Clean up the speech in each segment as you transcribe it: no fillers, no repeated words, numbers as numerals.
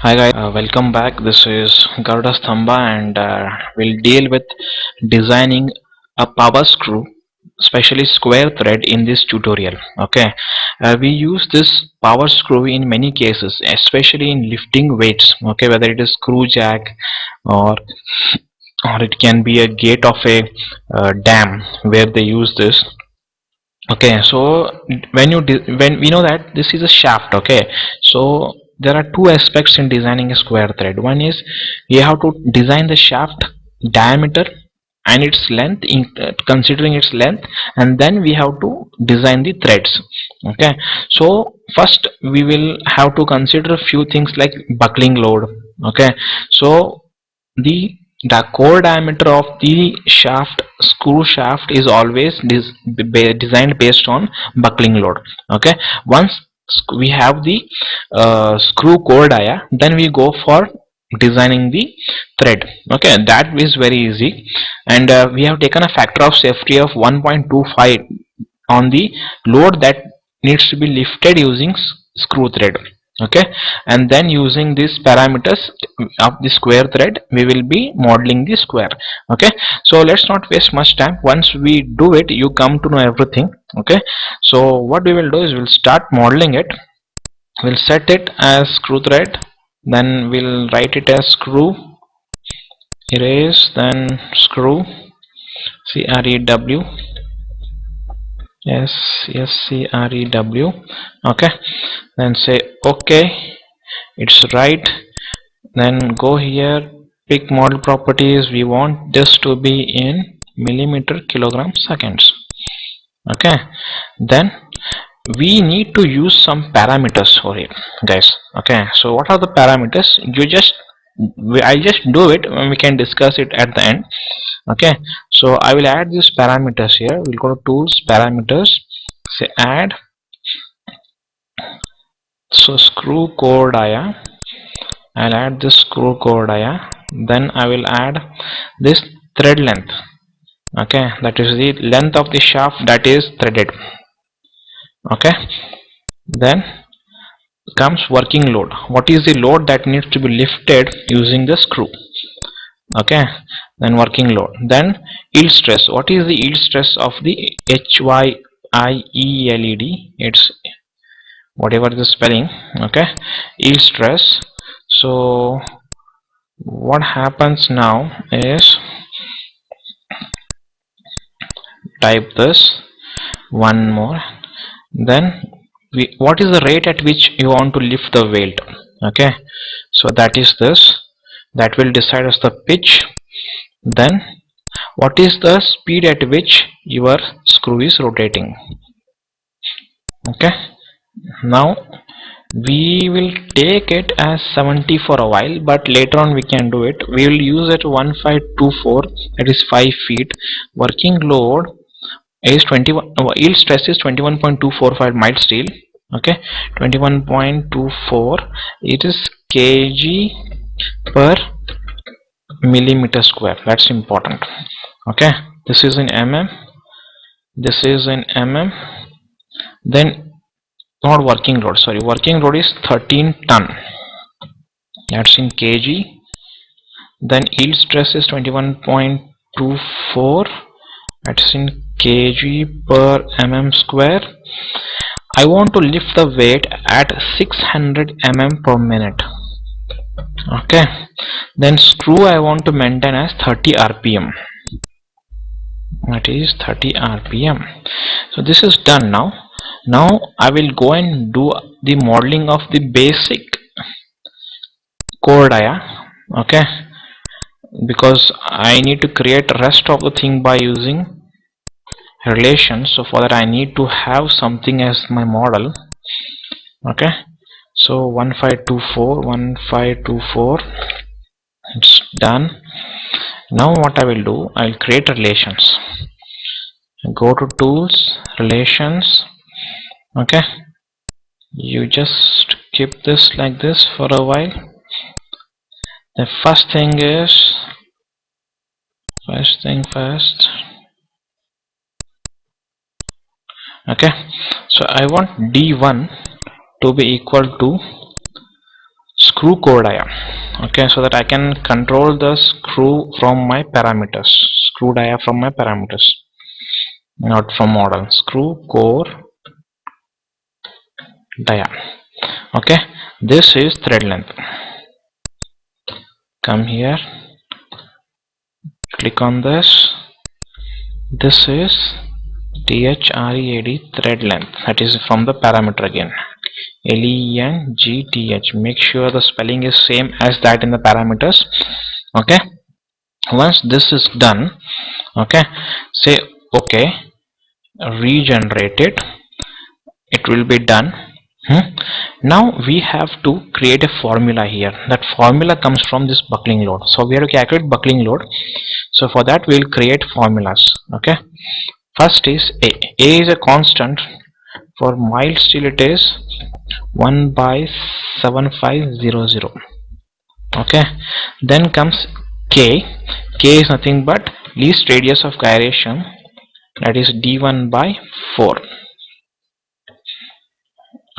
Hi guys, welcome back. This is Garuda Stamba and we'll deal with designing a power screw, especially square thread in this tutorial. Okay, we use this power screw in many cases, especially in lifting weights. Okay, whether it is screw jack or it can be a gate of a dam where they use this. Okay, so when we know that this is a shaft. Okay, so there are two aspects in designing a square thread. One is you have to design the shaft diameter and its length considering its length, and then we have to design the threads. Okay, so first we will have to consider a few things like buckling load. Okay, so the core diameter of the screw shaft is always designed based on buckling load. Okay, once we have the screw core dia, then we go for designing the thread. Okay, that is very easy, and we have taken a factor of safety of 1.25 on the load that needs to be lifted using screw thread. Okay, and then using these parameters of the square thread we will be modeling the square. Okay, so let's not waste much time. Once we do it, you come to know everything. Okay, so what we will do is we'll start modeling it. We'll set it as screw thread, then we'll write it as screw, erase, then screw, crew, crew. Okay, then say okay, it's right. Then go here, pick model properties. We want this to be in millimeter kilogram seconds. Okay, then we need to use some parameters for it, guys. Okay, so what are the parameters? I'll just do it and we can discuss it at the end. Okay, so I will add these parameters here. We'll go to tools, parameters, say add. So screw core dia, I'll add this screw core dia. Then I will add this thread length. Okay, that is the length of the shaft that is threaded. Okay, then comes working load. What is the load that needs to be lifted using the screw? Okay, then working load. Then yield stress. What is the yield stress of the HYIELED? It's whatever the spelling. Okay, yield stress. So what happens now is type this one more, then what is the rate at which you want to lift the weight? Okay, so that is this, that will decide as the pitch. Then what is the speed at which your screw is rotating? Okay, now we will take it as 70 for a while, but later on we can do it. We will use it 1524, that is 5 feet. Working load is 21, yield stress is 21.245 mild steel. Okay, 21.24, it is kg per millimeter square. That's important. Okay, this is in mm, this is in mm. Then not working load, sorry, working load is 13 ton, that's in kg. Then yield stress is 21.24, that's in kg per mm square. I want to lift the weight at 600 mm per minute. Okay, then screw I want to maintain as 30 rpm, that is 30 rpm. So this is done. Now I will go and do the modeling of the basic core dia. Okay, because I need to create rest of the thing by using relations, so for that I need to have something as my model. Okay, so 1524, it's done. Now what I will do, I will create relations. Go to tools, relations. Okay, you just keep this like this for a while. The first thing first. Okay, so I want d1 to be equal to screw core dia. Okay, so that I can control the screw from my parameters, screw dia from my parameters, not from model. Screw core dia. Okay, this is thread length. Come here, click on this. This is THREAD thread length, that is from the parameter again. LENGTH. Make sure the spelling is same as that in the parameters. Okay, once this is done, okay, say okay, regenerate it. It will be done. Now we have to create a formula here. That formula comes from this buckling load. So we have to calculate buckling load. So for that we will create formulas. Okay, first is A. A is a constant. For mild steel it is 1 by 7500. Okay, then comes K. K is nothing but least radius of gyration, that is d1 by 4.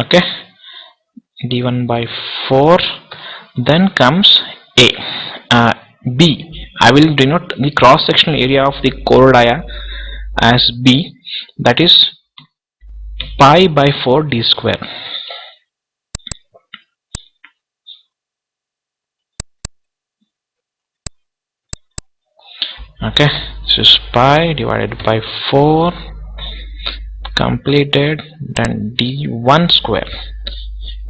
Okay, d1 by 4. Then comes A. B, I will denote the cross sectional area of the core dia as B, that is pi by 4 d square. Okay, this is pi divided by 4 completed, then d1 square,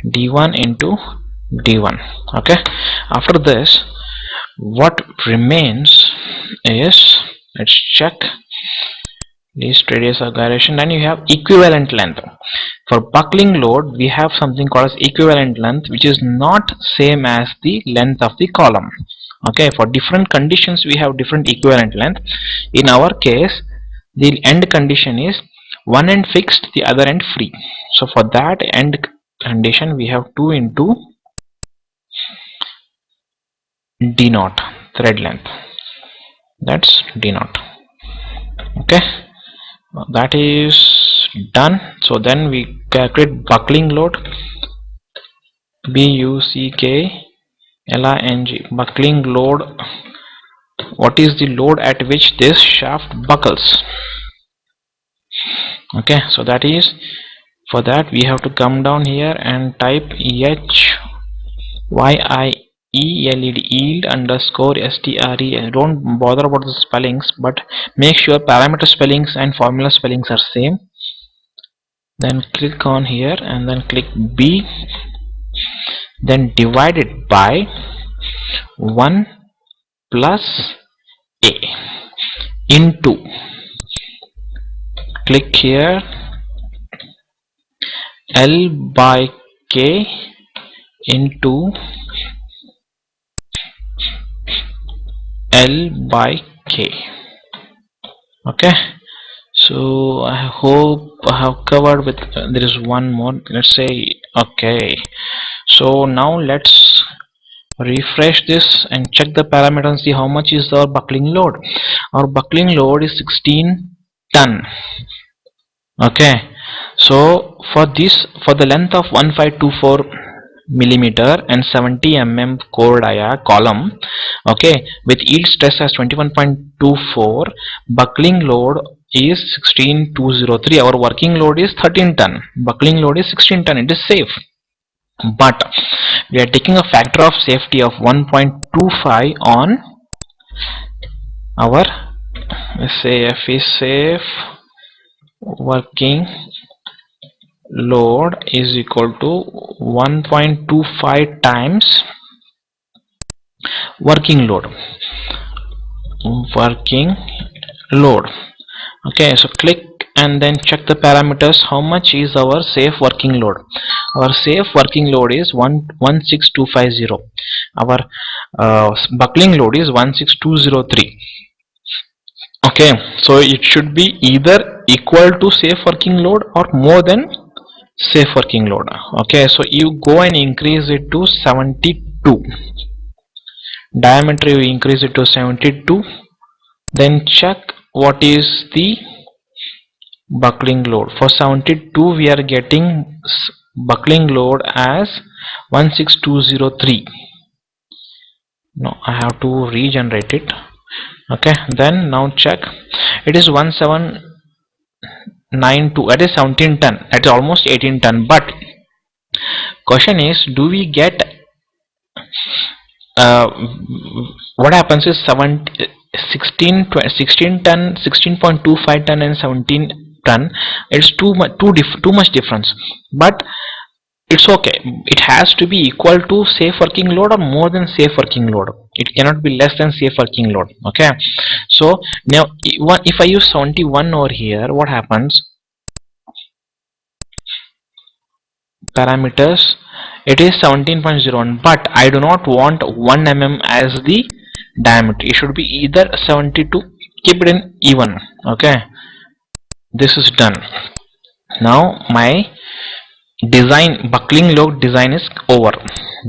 d1 into d1. Okay, after this what remains is, let's check, least radius of gyration. Then you have equivalent length. For buckling load we have something called as equivalent length, which is not same as the length of the column. Okay, for different conditions we have different equivalent length. In our case the end condition is one end fixed, the other end free. So for that end condition we have 2 into d naught thread length, that's d naught. Okay, that is done. So then we calculate buckling load, BUCKLING. Buckling load, what is the load at which this shaft buckles. Okay, so that is, for that we have to come down here and type HYIELED, yield underscore STRE. Don't bother about the spellings, but make sure parameter spellings and formula spellings are same. Then click on here and then click B, then divide it by 1 plus A into, click here, L by K into L by K. Okay, so I hope I have covered with, there is one more, let's say. Okay, so now let's refresh this and check the parameter and see how much is our buckling load. Our buckling load is 16 ton. Okay, so for this, for the length of 1524 millimeter and 70 core dia column, okay, with yield stress as 21.24, buckling load is 16203. Our working load is 13 ton, buckling load is 16 ton. It is safe, but we are taking a factor of safety of 1.25 on our, let's say, F is safe, working load is equal to 1.25 times working load. Okay, so click and then check the parameters. How much is our safe working load? Our safe working load is 16250. Our buckling load is 16203. Okay, so it should be either equal to safe working load or more than safe working load. Okay, so you go and increase it to 72. Diameter you increase it to 72. Then check what is the buckling load. For 72 we are getting buckling load as 16203. No, I have to regenerate it. Okay, then now check. It is 1792, that is 17 ton, that is almost 18 ton. But question is, do we get uh, what happens is 16 ton, 16.25 ton and 17 ton. It's too much difference. But it's okay, it has to be equal to safe working load or more than safe working load. It cannot be less than safe working load. Okay, so now if I use 71 over here, what happens? Parameters, it is 17.01, but I do not want 1 mm as the diameter. It should be either 72. Keep it in even. Okay, this is done. Now my buckling load design is over.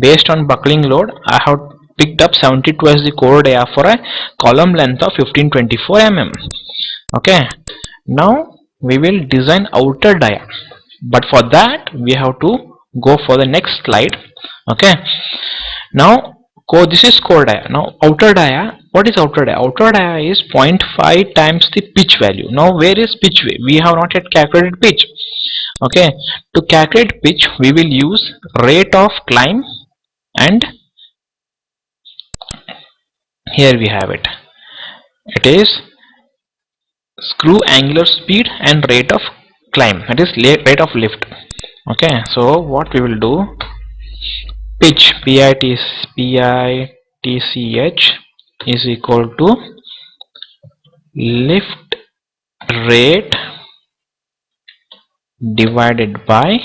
Based on buckling load, I have picked up 72 as the core dia for a column length of 1524 mm. Okay, now we will design outer dia, but for that we have to go for the next slide. Okay, now this is core dia. Now outer dia, what is outer dia? Outer dia is 0.5 times the pitch value. Now where is pitch? We have not yet calculated pitch. Okay, to calculate pitch we will use rate of climb, and here we have it. It is screw angular speed and rate of climb, that is rate of lift. Okay, so what we will do, pitch pitch is equal to lift rate divided by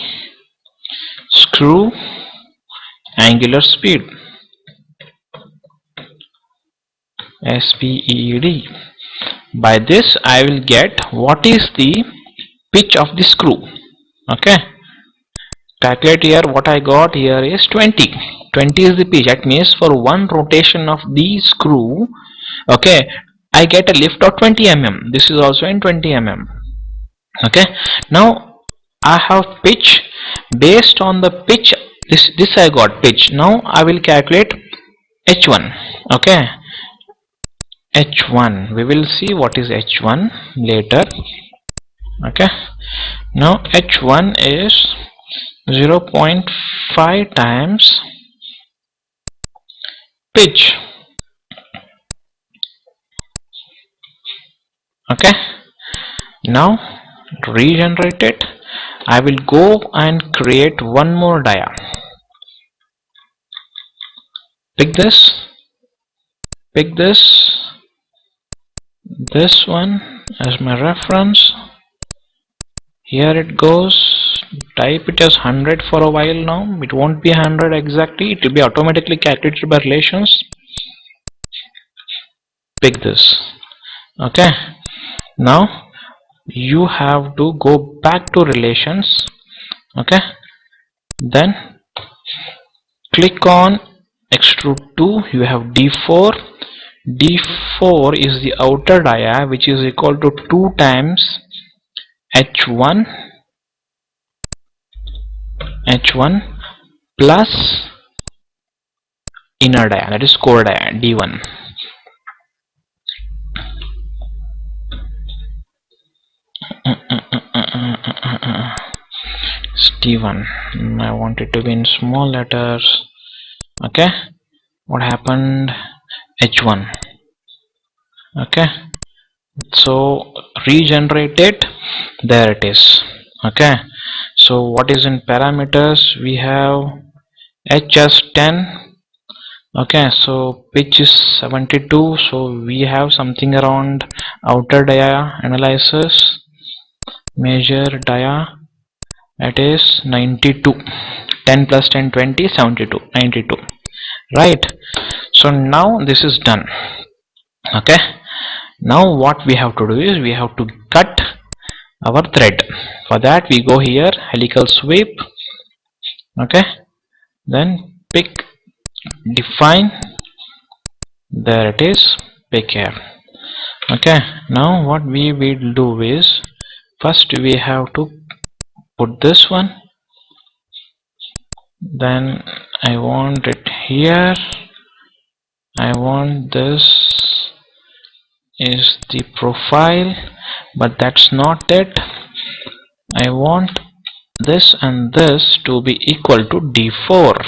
screw angular speed, SPED. By this I will get what is the pitch of the screw. Okay, calculate here. What I got here is 20. 20 is the pitch. That means for one rotation of the screw, okay, I get a lift of 20 mm. This is also in 20 mm. Okay, now I have pitch. Based on the pitch, this I got pitch. Now I will calculate H1. Okay, H1, we will see what is H1 later. Okay, now H1 is 0.5 times pitch. Okay, now regenerate it. I will go and create one more dia. Pick this one as my reference. Here it goes. Type it as 100 for a while. Now it won't be 100 exactly, it will be automatically calculated by relations. Pick this. Okay, now you have to go back to relations. Okay, then click on extrude 2. You have D4. D4 is the outer dia, which is equal to 2 times H1 plus inner dia, that is core dia, D1. D1. I want it to be in small letters. Okay, what happened? H1. Okay, so regenerate it. There it is. Okay, so what is in parameters? We have H as 10. Okay, so pitch is 72, so we have something around outer dia analysis, measure dia, that is 92. 10 plus 10, 20, 72, 92. Right, so now this is done. Okay, now what we have to do is we have to cut our thread. For that we go here, helical sweep. Okay, then pick, define, there it is, pick here. Okay, now what we will do is, first we have to put this one, then I want it here. I want this is the profile, but that's not it. I want this and this to be equal to D4.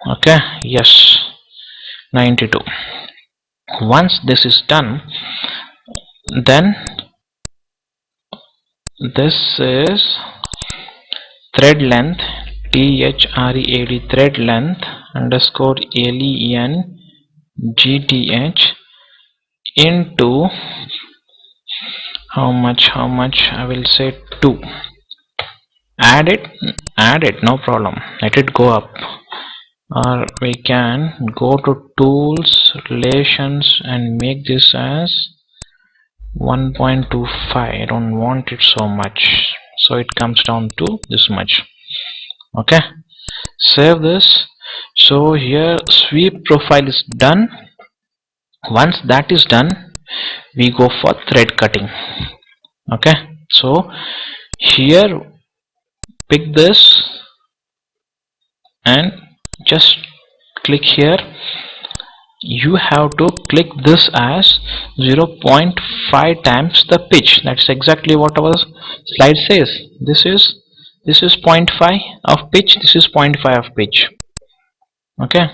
Okay, yes, 92. Once this is done, then this is thread length, THREAD, thread length underscore LEN GTH into how much I will say 2. Add it, no problem, let it go up. Or we can go to tools, relations, and make this as 1.25. I don't want it so much, so it comes down to this much. Okay, save this. So here sweep profile is done. Once that is done, we go for thread cutting. Okay, so here pick this and just click here. You have to click this as 0.5 times the pitch. That's exactly what our slide says. This is 0.5 of pitch, this is 0.5 of pitch. Okay,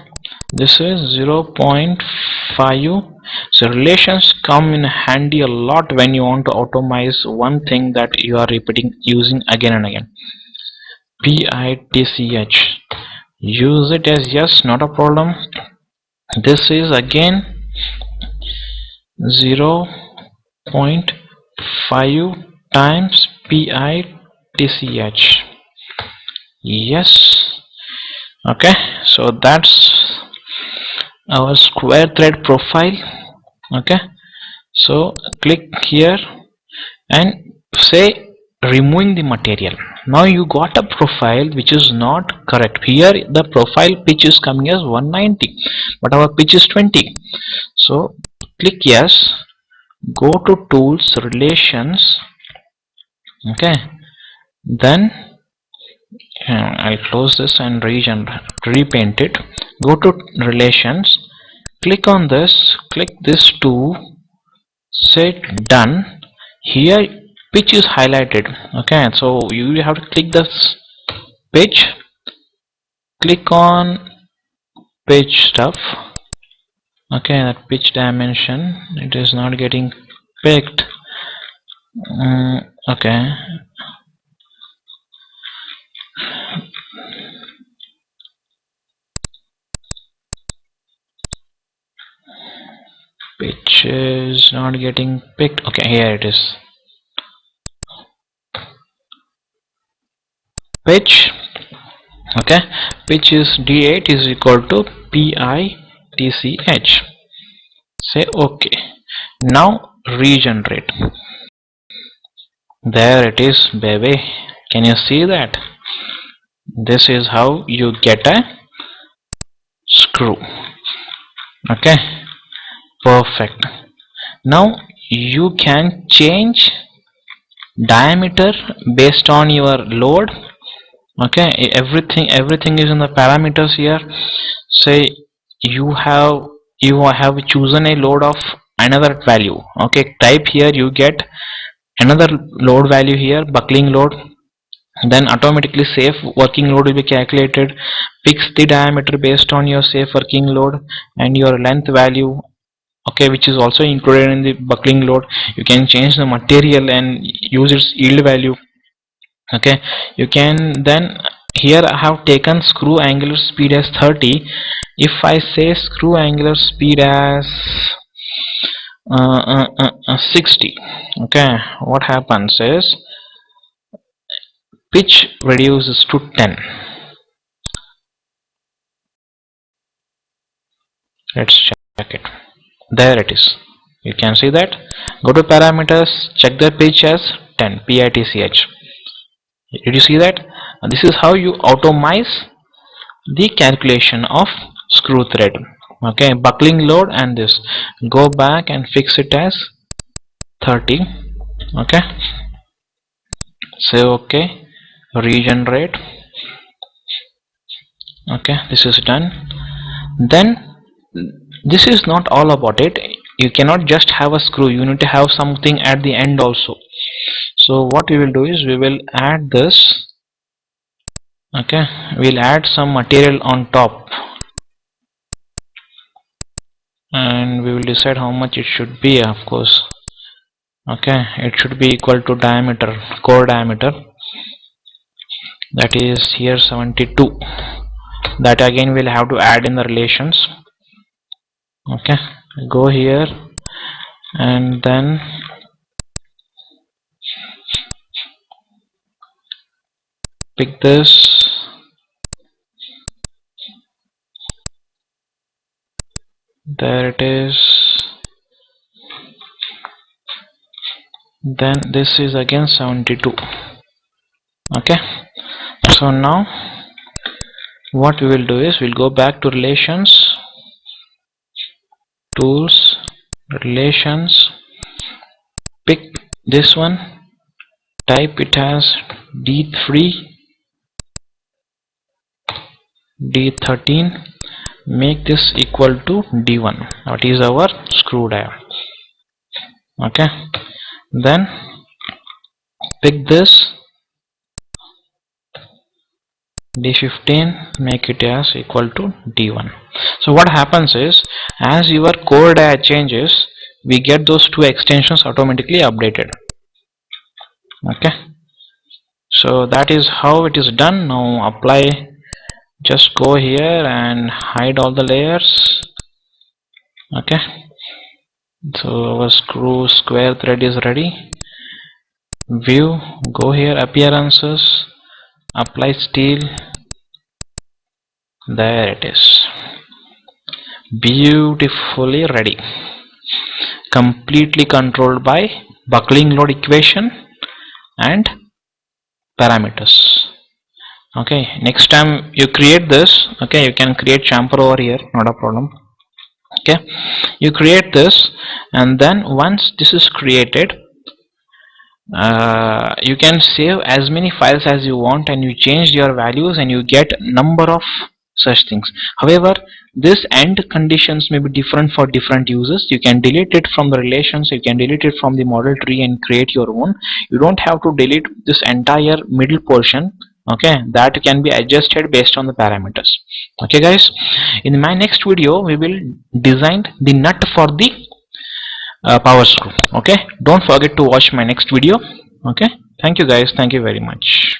this is 0.5. So relations come in handy a lot when you want to automate one thing that you are repeating using again and again. PITCH, use it as yes, not a problem. This is again 0.5 times PITCH. Yes. Okay, so that's our square thread profile. Okay, so click here and say removing the material. Now you got a profile which is not correct. Here the profile pitch is coming as 190, but our pitch is 20. So click yes, go to tools, relations. Okay, then I'll close this and repaint it. Go to relations, click on this, click this to say done. Here pitch is highlighted. Okay, so you have to click this pitch, click on pitch stuff. Okay, that pitch dimension, it is not getting picked. Okay, pitch is not getting picked. Okay, here it is. Pitch. Okay, pitch is D8 is equal to PITCH. Say okay. Now regenerate. There it is, baby. Can you see that? This is how you get a screw. Okay, perfect. Now you can change diameter based on your load. Okay, everything is in the parameters here. Say you have chosen a load of another value. Okay, type here, you get another load value here, buckling load. Then automatically safe working load will be calculated. Fix the diameter based on your safe working load and your length value, okay, which is also included in the buckling load. You can change the material and use its yield value. Okay, you can then, here I have taken screw angular speed as 30. If I say screw angular speed as 60, okay, what happens is pitch reduces to 10. Let's check it. There it is. You can see that. Go to parameters, check the pitch as 10, PITCH. Did you see that? And this is how you automate the calculation of screw thread. Okay, buckling load and this. Go back and fix it as 30. Okay, say okay, regenerate. Okay, this is done. Then this is not all about it. You cannot just have a screw, you need to have something at the end also. So what we will do is we will add this. Okay, we'll add some material on top, and we will decide how much it should be, of course. Okay, it should be equal to diameter, core diameter, that is here 72. That again we'll have to add in the relations. Okay, go here and then pick this. There it is. Then this is again 72. Okay, so now what we will do is we'll go back to relations, tools, relations, pick this one, type it as D3, D13, make this equal to D1, that is our screw diameter. Okay, then pick this D15, make it as equal to D1. So what happens is, as your core dia changes, we get those two extensions automatically updated. Okay, so that is how it is done. Now apply, just go here and hide all the layers. Okay, so our screw square thread is ready. View, go here, appearances, apply steel. There it is, beautifully ready, completely controlled by buckling load equation and parameters. Okay, next time you create this, okay, you can create chamfer over here, not a problem. Okay, you create this, and then once this is created, you can save as many files as you want, and you change your values and you get number of such things. However, this end conditions may be different for different users. You can delete it from the relations, you can delete it from the model tree and create your own. You don't have to delete this entire middle portion. Okay, that can be adjusted based on the parameters. Okay guys, in my next video we will design the nut for the power screw. Okay, don't forget to watch my next video. Okay, thank you guys, thank you very much.